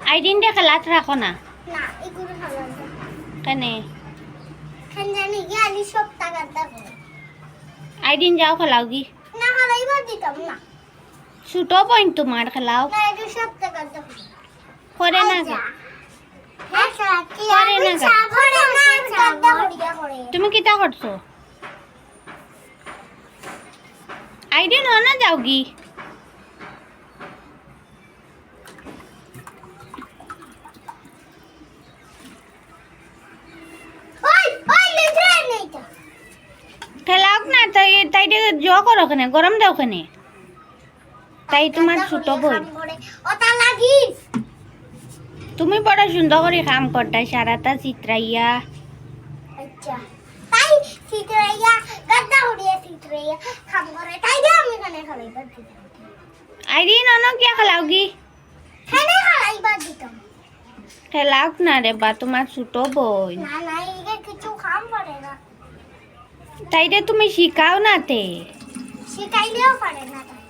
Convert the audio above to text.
আইডিন দিয়ে খেলাত রাখো না না এগুলো ভালো না কেনে খান জানি কি আলি সব টাকা দাও আইডিন যাও খেলাও কি না খালাইবার দিতাম না ছোটো পয়েন্ট তোমার খেলাও না এটা সব টাকা দাও করে না গে? হ্যাঁ সাথী করে না গে? করে না দাদা হড়িয়া করে তুমি কিতা করছো আইডিন হয় না যাও কি ওই ওই লিখে নেইটা খেলাও না তাই তাই জো করো কেনে গরম দাও কেনে তাই তোমার ছোটো বই ওটা লাগিস তুমি বড় সুন্দর করে কাম করতাই সারাটা চিত্রাইয়া আচ্ছা তাই চিত্রাইয়া গাদা হড়িয়া চিত্রাইয়া কাম করে তাই দিয়ে আমি কানে খালাইবার দিতাম আইডিন অন কিয়া খেলাও কি খানে খালাইবার দিতাম খেলাও না রে বা তোমার ছোটো বই না না এইটা কিছু কাম করে না তাইরে তুমি শিখাও না তে শিখাইলেও পারে না তাই